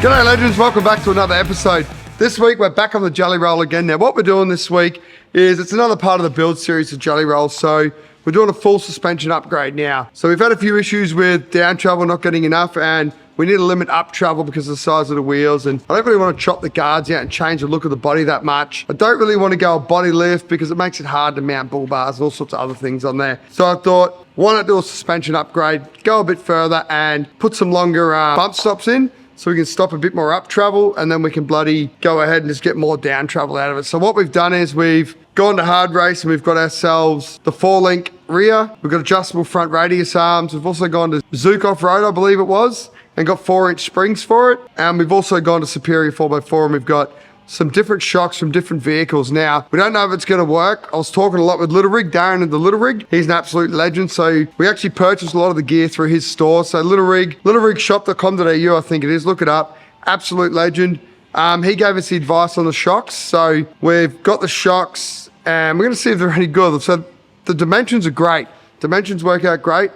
G'day legends, welcome back to another episode. This week we're back on the JELYROL again. Now what we're doing this week is it's another part of the build series of JELYROL. So we're doing a full suspension upgrade now. So we've had a few issues with down travel not getting enough, and we need to limit up travel because of the size of the wheels, and I don't really want to chop the guards out and change the look of the body that much. I don't really want to go a body lift because it makes it hard to mount bull bars and all sorts of other things on there. So I thought, why not do a suspension upgrade, go a bit further and put some longer bump stops in, so we can stop a bit more up travel, and then we can bloody go ahead and just get more down travel out of it. So what we've done is we've gone to hardrace and we've got ourselves the 4-link rear. We've got adjustable front radius arms. We've also gone to Suzuki off-road, I believe it was, and got 4-inch springs for it. And we've also gone to Superior 4x4, and we've got some different shocks from different vehicles. Now, we don't know if it's gonna work. I was talking a lot with Little Rig, Darren in the Little Rig. He's an absolute legend. So we actually purchased a lot of the gear through his store. So littlerigshop.com.au, I think it is, look it up. Absolute legend. He gave us the advice on the shocks. So we've got the shocks and we're gonna see if they're any good. So the dimensions are great. Dimensions work out great.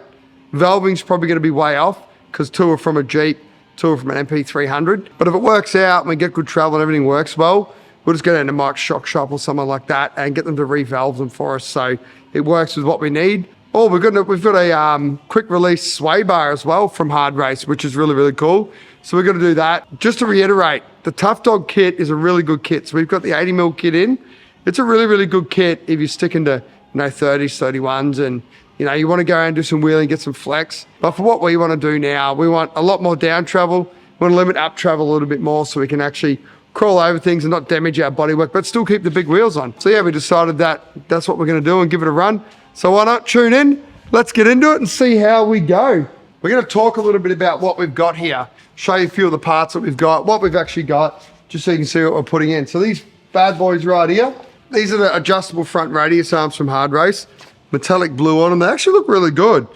Valving's probably gonna be way off because 2 are from a Jeep, 2 are from an MP300. But if it works out and we get good travel and everything works well, we'll just go down to Mike's Shock Shop or something like that and get them to revalve them for us so it works with what we need. Oh, we've got a quick release sway bar as well from hardrace, which is really, really cool. So we're gonna do that. Just to reiterate, the Tough Dog kit is a really good kit. So we've got the 80mm kit in. It's a really, really good kit if you're sticking to 30s, 31s, and you want to go out and do some wheeling, get some flex. But for what we want to do now, we want a lot more down travel. We want to limit up travel a little bit more so we can actually crawl over things and not damage our bodywork, but still keep the big wheels on. So yeah, we decided that that's what we're going to do and give it a run. So why not tune in? Let's get into it and see how we go. We're going to talk a little bit about what we've got here, show you a few of the parts that we've got, what we've actually got, just so you can see what we're putting in. So these bad boys right here, these are the adjustable front radius arms from hardrace. Metallic blue on them. They actually look really good.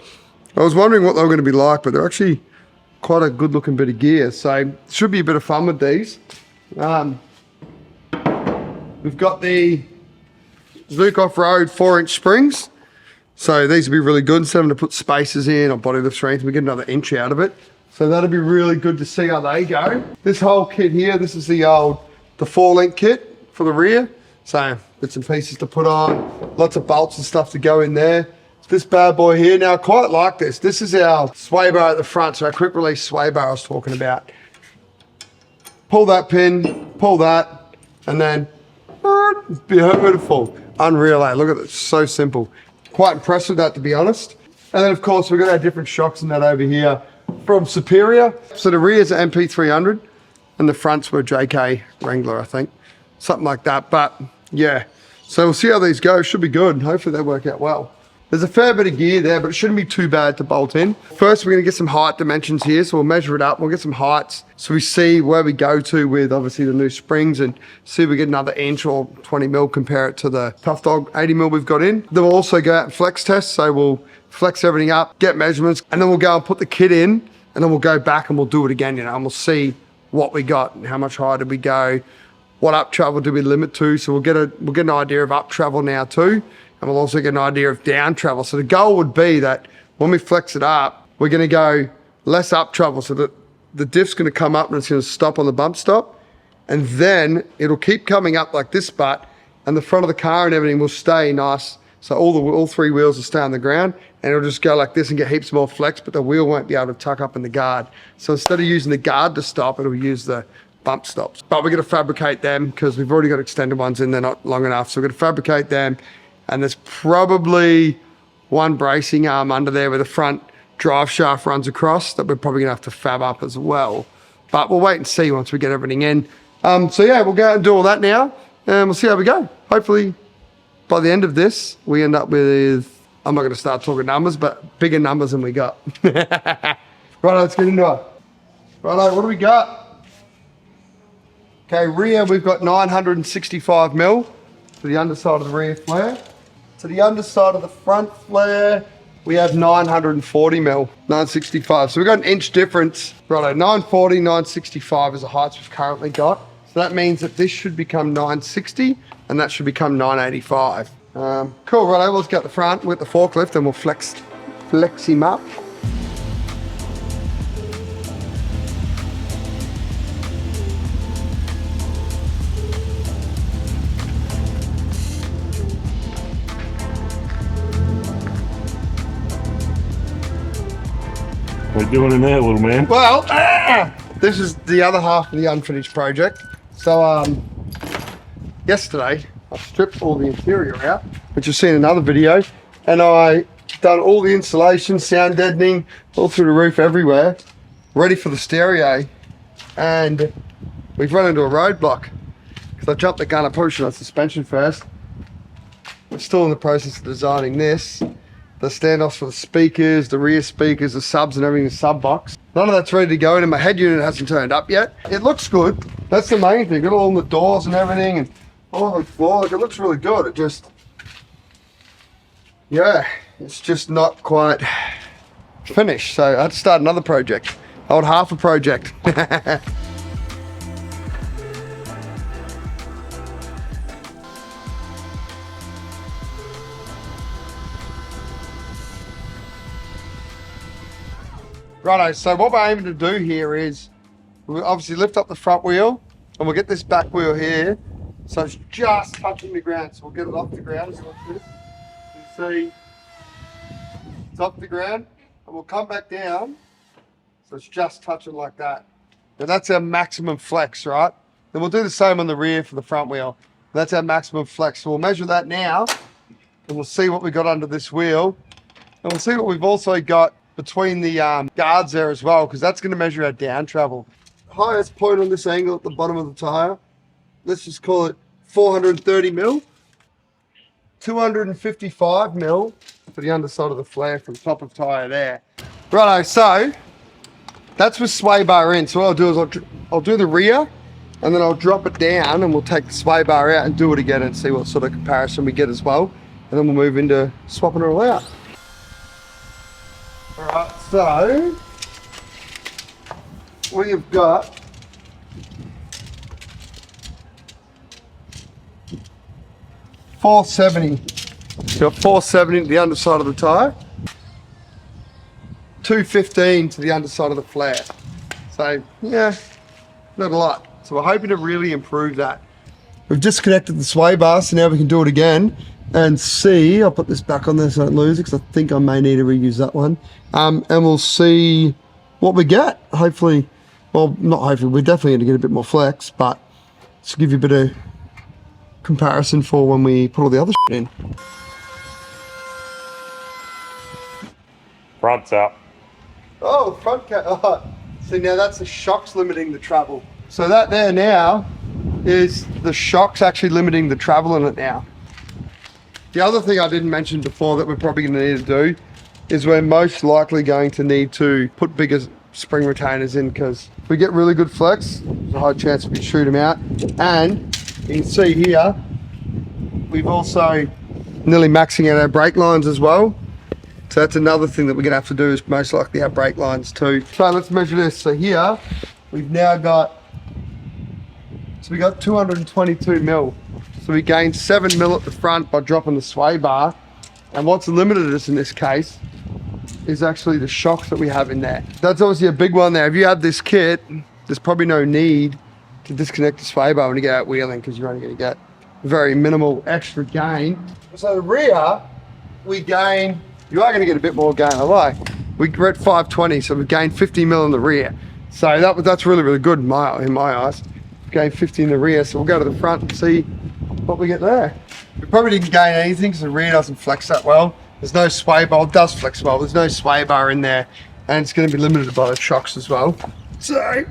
I was wondering what they were going to be like, but they're actually quite a good looking bit of gear. So it should be a bit of fun with these. We've got the Suzuki off-road 4-inch springs. So these will be really good. Instead of having to put spacers in or body lift strength, we get another inch out of it. So that'll be really good to see how they go. This whole kit here, this is the 4-link kit for the rear. So bits and pieces to put on, lots of bolts and stuff to go in there. This bad boy here, now I quite like this. This is our sway bar at the front, so our quick release sway bar I was talking about. Pull that pin, pull that, and then beautiful. Unreal, eh? Look at it, so simple. Quite impressed with that, to be honest. And then of course we've got our different shocks and that over here from Superior. So the rear's an MP300 and the fronts were JK Wrangler, I think. Something like that, but yeah. So we'll see how these go, should be good. Hopefully they work out well. There's a fair bit of gear there, but it shouldn't be too bad to bolt in. First, we're gonna get some height dimensions here, so we'll measure it up, we'll get some heights, so we see where we go to with obviously the new springs and see if we get another inch or 20mm, compare it to the Tough Dog 80mm we've got in. Then we'll also go out and flex test, so we'll flex everything up, get measurements, and then we'll go and put the kit in, and then we'll go back and we'll do it again, and we'll see what we got and how much higher did we go, what up travel do we limit to. So we'll get an idea of up travel now too, and we'll also get an idea of down travel. So the goal would be that when we flex it up, we're gonna go less up travel so that the diff's gonna come up and it's gonna stop on the bump stop, and then it'll keep coming up like this butt, and the front of the car and everything will stay nice. So all 3 wheels will stay on the ground, and it'll just go like this and get heaps more flex, but the wheel won't be able to tuck up in the guard. So instead of using the guard to stop, it'll use the bump stops. But we're gonna fabricate them because we've already got extended ones in, they're not long enough. So we're gonna fabricate them, and there's probably one bracing arm under there where the front drive shaft runs across that we're probably gonna have to fab up as well. But we'll wait and see once we get everything in. So yeah, we'll go out and do all that now, and we'll see how we go. Hopefully by the end of this, we end up with, I'm not gonna start talking numbers, but bigger numbers than we got. Right, let's get into it. Right, what do we got? Okay, rear, we've got 965mm to the underside of the rear flare. To the underside of the front flare, we have 940mm, 965. So we've got an inch difference. Righto, 940, 965 is the heights we've currently got. So that means that this should become 960 and that should become 985. Cool, righto, let's get the front with the forklift and we'll flex him up. What are you doing in there, little man? Well, this is the other half of the unfinished project. So yesterday I stripped all the interior out, which you'll see in another video, and I done all the insulation, sound deadening, all through the roof everywhere, ready for the stereo. And we've run into a roadblock because I jumped the gun. I probably should have suspension first. We're still in the process of designing this. The standoffs for the speakers, the rear speakers, the subs and everything, the sub box. None of that's ready to go in, and my head unit hasn't turned up yet. It looks good. That's the main thing. Got all the doors and everything and all on the floor. Like, it looks really good. It just, yeah, it's just not quite finished. So I had to start another project. Old half a project. Righto, so what we're aiming to do here is we'll obviously lift up the front wheel and we'll get this back wheel here so it's just touching the ground. So we'll get it off the ground like this. You see, it's off the ground, and we'll come back down so it's just touching like that. Now that's our maximum flex, right? Then we'll do the same on the rear for the front wheel. That's our maximum flex. So we'll measure that now and we'll see what we got under this wheel. And we'll see what we've also got between the guards there as well, because that's going to measure our down travel. Highest point on this angle at the bottom of the tyre, let's just call it 430 mil, 255 mil for the underside of the flare from top of tyre there. Righto, so that's with sway bar in. So what I'll do is I'll do the rear and then I'll drop it down and we'll take the sway bar out and do it again and see what sort of comparison we get as well. And then we'll move into swapping it all out. Alright, so we've got $470. Got $470 to the underside of the tyre, $215 to the underside of the flare. So yeah, not a lot. So we're hoping to really improve that. We've disconnected the sway bar, so now we can do it again and see. I'll put this back on there so I don't lose it, because I think I may need to reuse that one. And we'll see what we get. Hopefully, well, not hopefully, we're definitely going to get a bit more flex, but to give you a bit of comparison for when we put all the other shit in. Front's up. Oh, front cap. Oh, see, now that's the shocks limiting the travel. So that there now is the shocks actually limiting the travel in it now. The other thing I didn't mention before that we're probably going to need to do is we're most likely going to need to put bigger spring retainers in, because if we get really good flex, there's a high chance we can shoot them out. And you can see here, we've also nearly maxing out our brake lines as well. So that's another thing that we're going to have to do, is most likely our brake lines too. So let's measure this. So here, we've now got, so we got 222 mil. So we gained 7 mil at the front by dropping the sway bar. And what's limited us in this case is actually the shocks that we have in there. That's obviously a big one there. If you have this kit, there's probably no need to disconnect the sway bar when you get out wheeling, because you're only going to get very minimal extra gain. So the rear, we gain, you are going to get a bit more gain. I like. We're at 520, so we've gained 50 mil in the rear. So that's really, really good in my eyes. We've gained 50 in the rear, so we'll go to the front and see what we get there. We probably didn't gain anything because the rear doesn't flex that well. There's no sway bar. It does flex well. There's no sway bar in there, and it's going to be limited by the shocks as well. So,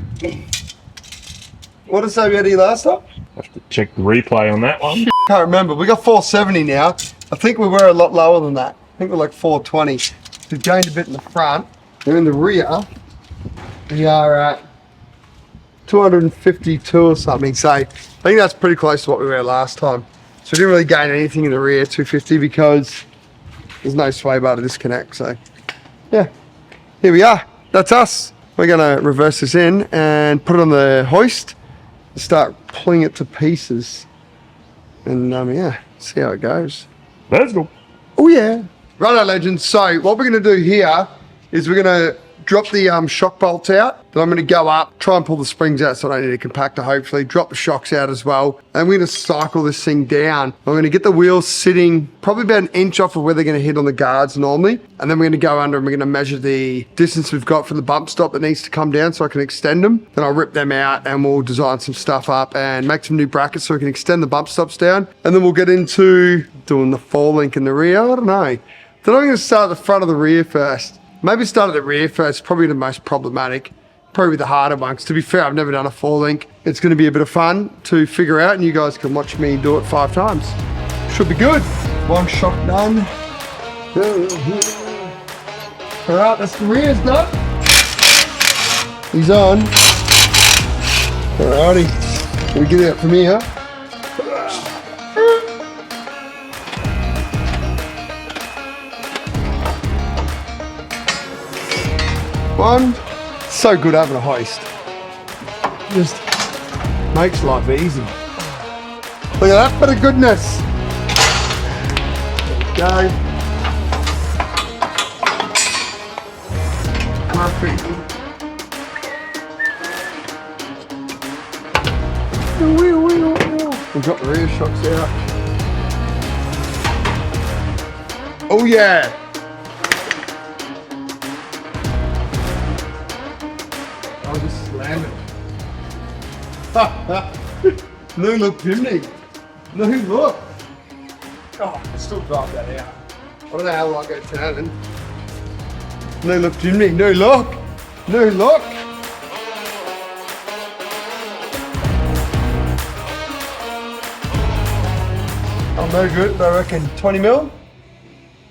what did I say we had here last time? Have to check the replay on that one. Can't remember. We got 470 now. I think we were a lot lower than that. I think we're like 420. So we've gained a bit in the front. And in the rear, we are at 252 or something. So I think that's pretty close to what we were last time. So we didn't really gain anything in the rear, 250, because there's no sway bar to disconnect. So yeah, here we are. That's us. We're going to reverse this in and put it on the hoist and start pulling it to pieces. And yeah, see how it goes. Let's go. Oh yeah. Righto, legends. So what we're going to do here is we're going to drop the shock bolts out. Then I'm going to go up, try and pull the springs out so I don't need a compactor, hopefully. Drop the shocks out as well. And we're going to cycle this thing down. I'm going to get the wheels sitting probably about an inch off of where they're going to hit on the guards normally. And then we're going to go under and we're going to measure the distance we've got from the bump stop that needs to come down so I can extend them. Then I'll rip them out and we'll design some stuff up and make some new brackets so we can extend the bump stops down. And then we'll get into doing the forelink in the rear. I don't know. Then I'm going to start at the front of the rear first. Maybe start at the rear first, probably the most problematic. Probably the harder ones. To be fair, I've never done a forelink. It's going to be a bit of fun to figure out and you guys can watch me do it 5 times. Should be good. One shock done. All right, that's the rears done. He's on. Alrighty, we get out from here. One, so good having a hoist. Just makes life easy. Look at that bit of goodness. There we go. Perfect. We've got the rear shocks out. Oh yeah. I'll just slam it. New look Jimny. New look. Oh, I still drop that out. I don't know how long I go turning. New look Jimny. New look. New look. I'm no good, but I reckon 20 mil?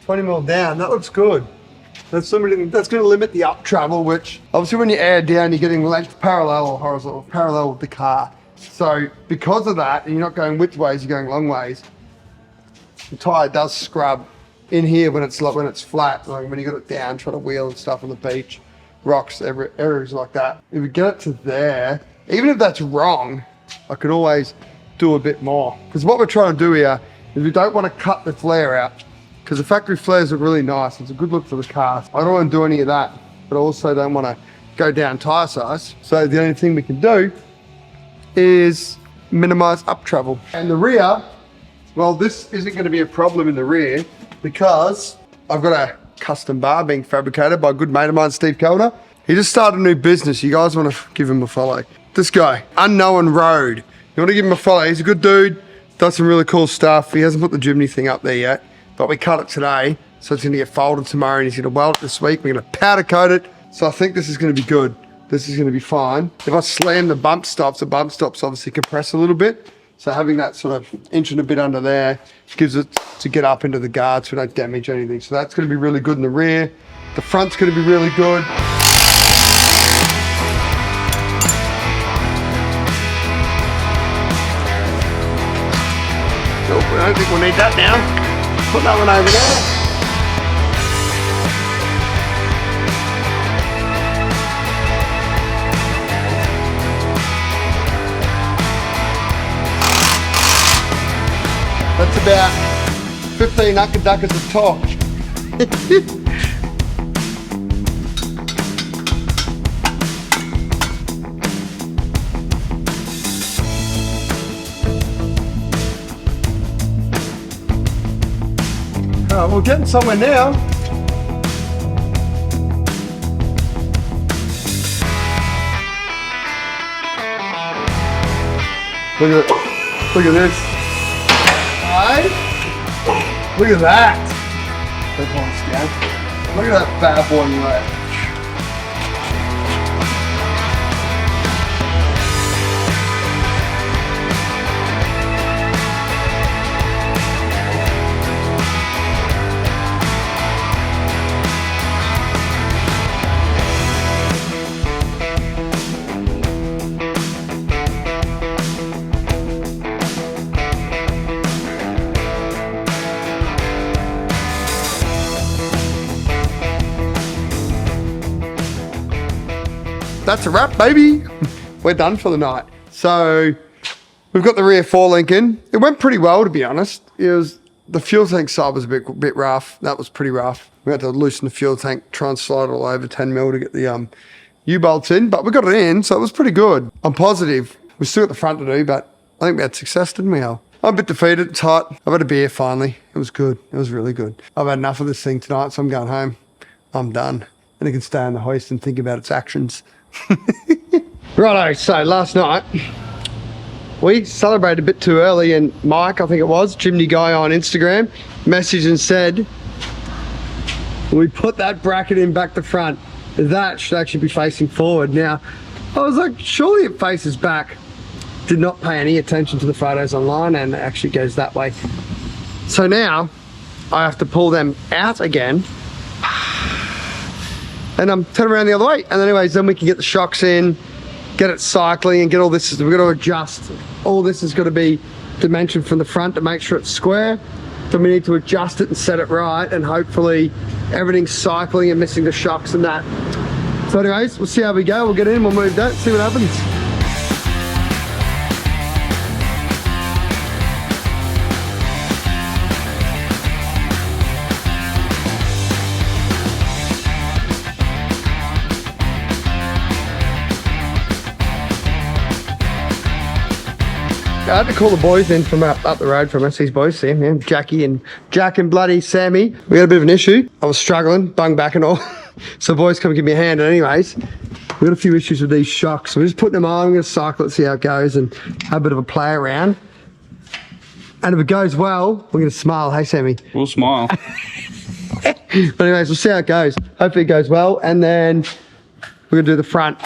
20 mil down, that looks good. That's going to limit the up travel, which obviously when you air down, you're getting length parallel or horizontal, parallel with the car. So because of that, and you're not going width ways, you're going long ways, the tyre does scrub in here when it's flat, like when you got it down, trying to wheel and stuff on the beach, rocks, areas like that. If we get it to there, even if that's wrong, I can always do a bit more. Because what we're trying to do here is we don't want to cut the flare out, because the factory flares look really nice. It's a good look for the car. I don't want to do any of that, but I also don't want to go down tyre size. So the only thing we can do is minimize up travel. And the rear, well, this isn't going to be a problem in the rear because I've got a custom bar being fabricated by a good mate of mine, Steve Calder. He just started a new business. You guys want to give him a follow. This guy, Unknown Road. You want to give him a follow. He's a good dude. Does some really cool stuff. He hasn't put the Jimny thing up there yet, but we cut it today. So it's going to get folded tomorrow and he's going to weld it this week. We're going to powder coat it. So I think this is going to be good. This is going to be fine. If I slam the bump stops obviously compress a little bit. So having that sort of inch and a bit under there gives it to get up into the guard so we don't damage anything. So that's going to be really good in the rear. The front's going to be really good. Nope, I don't think we'll need that now. Put that one over there. That's about 15 uckaduckas of torque. Oh, we're getting somewhere now. Look at this. Look at that. Look at that bad boy left. That's a wrap, baby. We're done for the night. So we've got the rear forelink in. It went pretty well, to be honest. The fuel tank side was a bit rough. That was pretty rough. We had to loosen the fuel tank, try and slide it all over 10 mil to get the U-bolts in, but we got it in, so it was pretty good. I'm positive. We still got the front to do, but I think we had success, didn't we, Al? I'm a bit defeated, it's hot. I've had a beer finally. It was good. It was really good. I've had enough of this thing tonight, so I'm going home. I'm done. And I can stay on the hoist and think about its actions. Righto, so last night, we celebrated a bit too early, and Mike, I think it was, Jimny guy on Instagram, messaged and said, we put that bracket in back to front. That should actually be facing forward. Now, I was like, surely it faces back. Did not pay any attention to the photos online, and it actually goes that way. So now, I have to pull them out again, and I'm turning around the other way. And anyways, then we can get the shocks in, get it cycling, and get all this. We've got to adjust. All this has got to be dimensioned from the front to make sure it's square. Then we need to adjust it and set it right, and hopefully everything's cycling and missing the shocks and that. So anyways, we'll see how we go. We'll get in, we'll move that, see what happens. I had to call the boys in from up the road from us, these boys, see them, yeah, Jack and bloody Sammy. We had a bit of an issue. I was struggling, bung back and all. So boys come and give me a hand. And anyways, we got a few issues with these shocks. So we're just putting them on, I'm gonna cycle it, see how it goes, and have a bit of a play around. And if it goes well, we're gonna smile, hey Sammy? We'll smile. But anyways, we'll see how it goes. Hopefully it goes well, and then we're gonna do the front.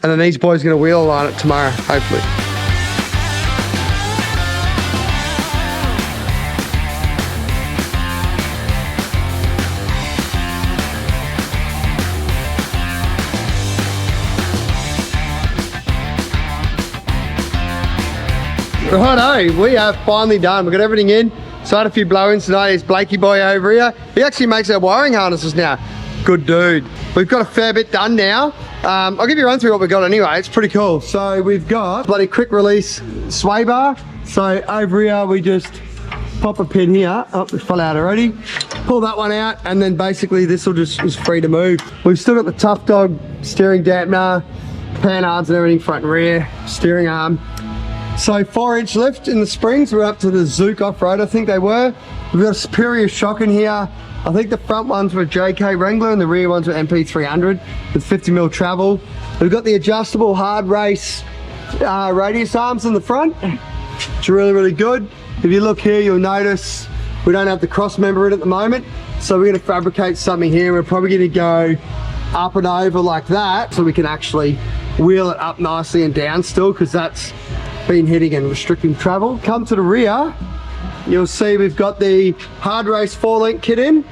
And then these boys are gonna wheel line it tomorrow, hopefully. Righto, we are finally done. We've got everything in. So I had a few blow-ins tonight. It's Blakey boy over here. He actually makes our wiring harnesses now. Good dude. We've got a fair bit done now. I'll give you a run through what we've got anyway. It's pretty cool. So we've got bloody quick release sway bar. So over here, we just pop a pin here. Oh, it fell out already. Pull that one out, and then basically this will just is free to move. We've still got the Tough Dog steering dampener, panhards and everything, front and rear, steering arm. So 4-inch lift in the springs. We're up to the Zook off-road, I think they were. We've got a Superior shock in here. I think the front ones were JK Wrangler and the rear ones were MP300 with 50mm travel. We've got the adjustable hardrace radius arms in the front. It's really, really good. If you look here, you'll notice we don't have the cross member in at the moment. So we're gonna fabricate something here. We're probably gonna go up and over like that so we can actually wheel it up nicely and down still, because that's been hitting and restricting travel. Come to the rear, you'll see we've got the hardrace 4-link kit in.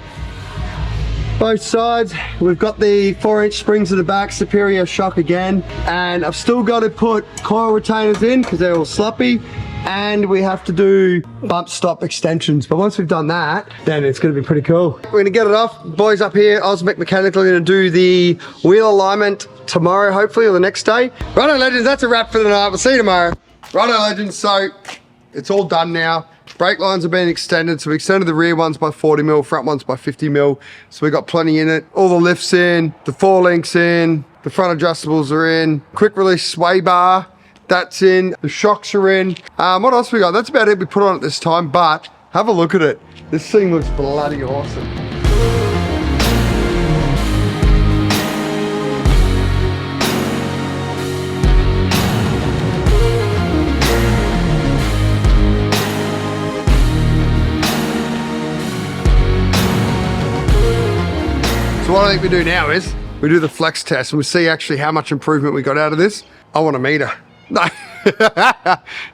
Both sides, we've got the 4-inch springs at the back, Superior shock again. And I've still got to put coil retainers in because they're all sloppy. And we have to do bump stop extensions. But once we've done that, then it's gonna be pretty cool. We're gonna get it off. Boys up here, Osmec Mechanical, are gonna do the wheel alignment tomorrow, hopefully, or the next day. Righto, legends, that's a wrap for the night. We'll see you tomorrow. Righto, legends, so it's all done now. Brake lines have been extended, so we extended the rear ones by 40mm, front ones by 50mm. So we got plenty in it. All the lifts in, the 4-links in, the front adjustables are in, quick release sway bar, that's in, the shocks are in. What else we got? That's about it we put on at this time, but have a look at it. This thing looks bloody awesome. So what I think we do now is we do the flex test and we see actually how much improvement we got out of this. I want a meter. No,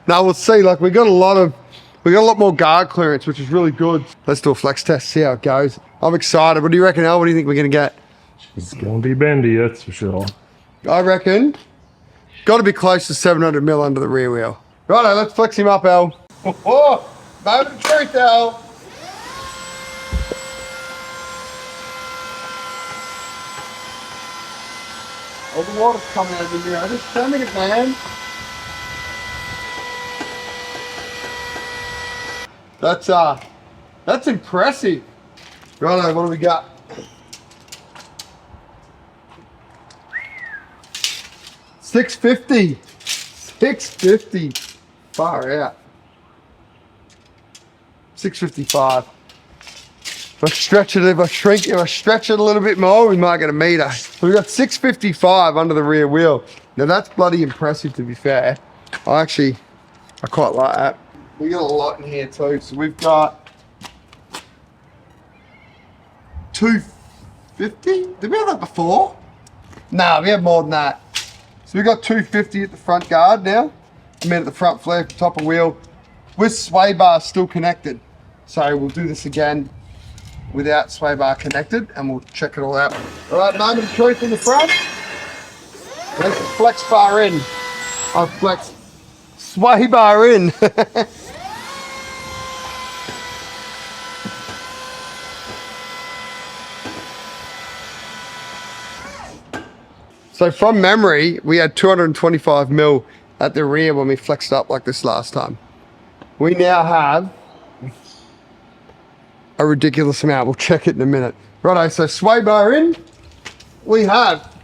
no, we'll see. Like we got a lot more guard clearance, which is really good. Let's do a flex test, see how it goes. I'm excited. What do you reckon, Al? What do you think we're gonna get? It's gonna be bendy, that's for sure. I reckon got to be close to 700mm under the rear wheel. Righto, let's flex him up, Al. Oh, moment of truth, Al. All the water's coming out of here. Just show me it, man. That's impressive. Righto, what do we got? 650. 650. Far out. 655. If I stretch it a little bit more, we might get a meter. So we've got 655 under the rear wheel. Now that's bloody impressive, to be fair. I quite like that. We got a lot in here too. So we've got 250. Did we have that before? No, we have more than that. So we've got 250 at the front guard now. At the front flare, top of wheel, with sway bar still connected. So we'll do this again without sway bar connected and we'll check it all out. All right, moment of truth in the front. There's the flex bar in. I've flexed sway bar in. So from memory, we had 225 mil at the rear when we flexed up like this last time. We now have a ridiculous amount. We'll check it in a minute. Righto, so sway bar in, we have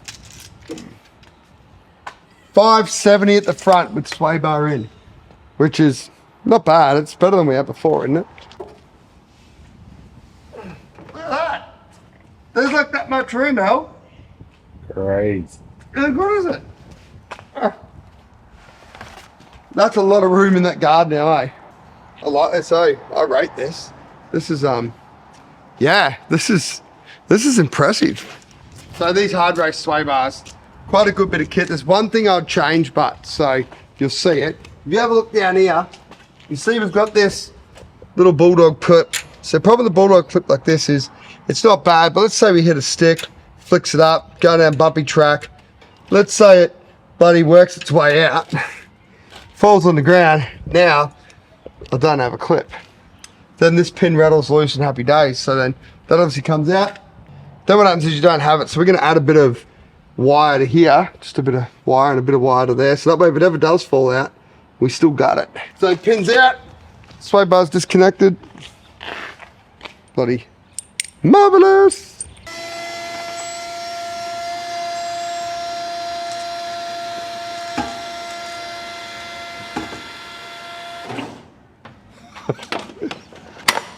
570 at the front with sway bar in, which is not bad. It's better than we had before, isn't it? Look at that. There's like that much room now. Great. How good is it? That's a lot of room in that guard now, eh? I like this, eh? I rate this. This is yeah, this is impressive. So these hardrace sway bars, quite a good bit of kit. There's one thing I'd change, but so you'll see it. If you have a look down here, you see we've got this little bulldog clip. So probably the bulldog clip like this it's not bad, but let's say we hit a stick, flicks it up, go down bumpy track. Let's say it bloody works its way out, falls on the ground. Now I don't have a clip. Then this pin rattles loose and happy days. So then that obviously comes out. Then what happens is you don't have it. So we're going to add a bit of wire to here, just a bit of wire and a bit of wire to there. So that way if it ever does fall out, we still got it. So pins out, sway bar's disconnected. Bloody marvelous.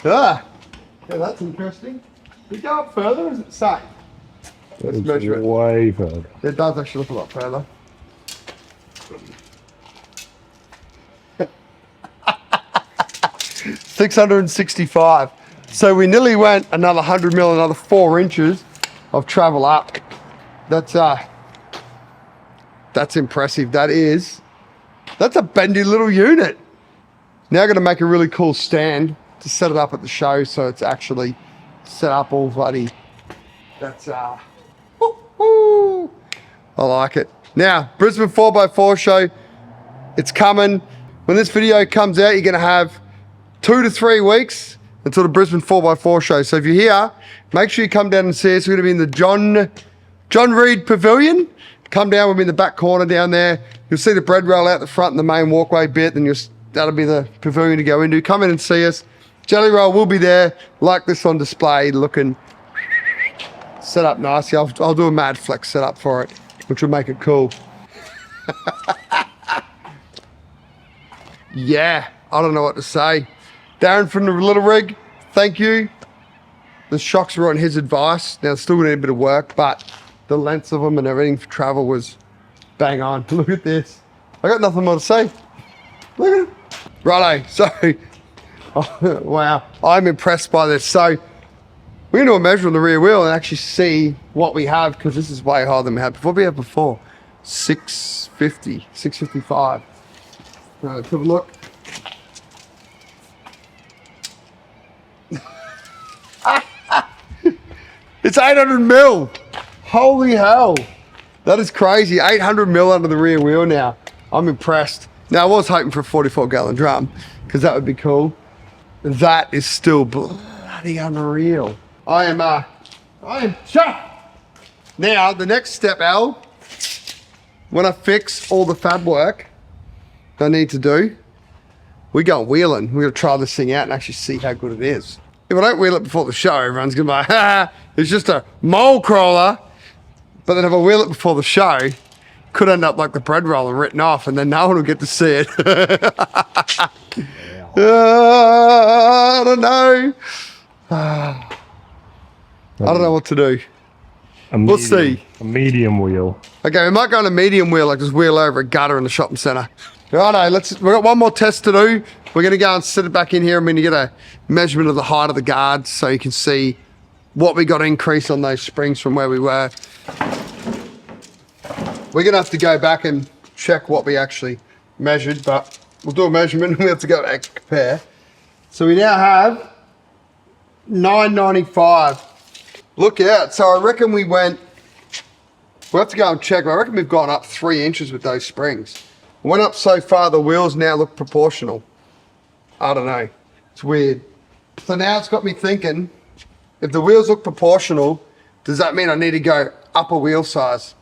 Yeah, that's interesting. We go up further, or is it safe? Let's measure it. Way further. It does actually look a lot further. $665. So we nearly went another 100 mil, another 4 inches of travel up. That's impressive. That's a bendy little unit. Now I'm gonna make a really cool stand to set it up at the show, so it's actually set up all bloody. That's I like it. Now Brisbane 4x4 show, it's coming. When this video comes out, you're gonna have 2 to 3 weeks until the Brisbane 4x4 show. So if you're here, make sure you come down and see us. We're gonna be in the John Reed Pavilion. Come down, we'll be in the back corner down there. You'll see the bread roll out the front and the main walkway bit, and that'll be the pavilion to go into. Come in and see us. JELYROL will be there, like this on display, looking set up nicely. I'll do a mad flex setup for it, which will make it cool. Yeah, I don't know what to say. Darren from the Little Rig, thank you. The shocks were on his advice. Now, still gonna need a bit of work, but the lengths of them and everything for travel was bang on. Look at this. I got nothing more to say. Look at it. Righto, so, wow, I'm impressed by this. So, we're gonna do a measure on the rear wheel and actually see what we have, because this is way higher than we had before. What we had before? 650, 655. Let's have a look. It's 800 mil. Holy hell. That is crazy. 800 mil under the rear wheel now. I'm impressed. Now, I was hoping for a 44-gallon drum, because that would be cool. That is still bloody unreal. I am chuffed. Now, the next step, Al, when I fix all the fab work I need to do, we go wheeling. We're going to try this thing out and actually see how good it is. If I don't wheel it before the show, everyone's going to be like, ha, it's just a mole crawler. But then if I wheel it before the show, Could end up like the bread roll and written off, and then no one will get to see it. I don't know. I don't know what to do. We'll see. A medium wheel. Okay, we might go on a medium wheel, like just wheel over a gutter in the shopping centre. Righto, we've got one more test to do. We're going to go and sit it back in here. I'm going to get a measurement of the height of the guards so you can see what we got to increase on those springs from where we were. We're going to have to go back and check what we actually measured, but we'll do a measurement and we have to go back and compare. So we now have 995. Look out. So I reckon we'll have to go and check. I reckon we've gone up 3 inches with those springs. Went up so far, the wheels now look proportional. I don't know. It's weird. So now it's got me thinking, if the wheels look proportional, does that mean I need to go up a wheel size?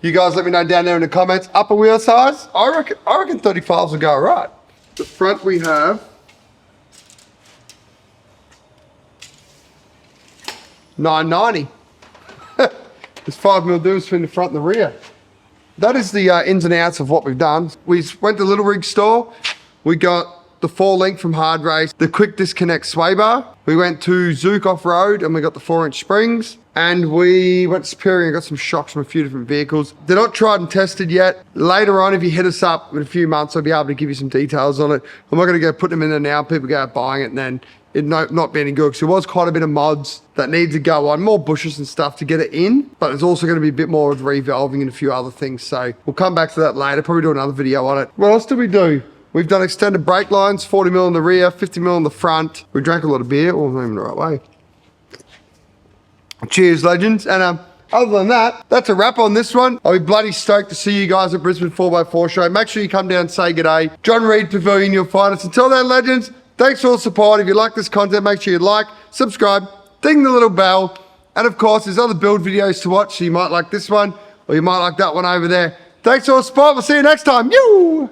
You guys let me know down there in the comments. Upper wheel size? I reckon 35s will go all right. The front we have 990. There's 5 mil difference between the front and the rear. That is the ins and outs of what we've done. We went to Little Rig store. We got the 4-link from Hardrace, the quick disconnect sway bar. We went to Zook off-road and we got the 4-inch springs. And we went to Superior and got some shocks from a few different vehicles. They're not tried and tested yet. Later on, if you hit us up in a few months, I'll be able to give you some details on it. I'm not going to go put them in there now. People go out buying it and then it not be any good. Because there was quite a bit of mods that need to go on, more bushes and stuff to get it in. But there's also going to be a bit more of revolving and a few other things. So we'll come back to that later. Probably do another video on it. What else did we do? We've done extended brake lines, 40 mil in the rear, 50 mil in the front. We drank a lot of beer. Well, not even the right way. Cheers, legends. And other than that, that's a wrap on this one. I'll be bloody stoked to see you guys at Brisbane 4x4 show. Make sure you come down and say g'day. John Reed Pavilion, you'll find us. Until then, legends, thanks for all the support. If you like this content, make sure you like, subscribe, ding the little bell. And of course, there's other build videos to watch. So you might like this one or you might like that one over there. Thanks for all the support. We'll see you next time. Yoo!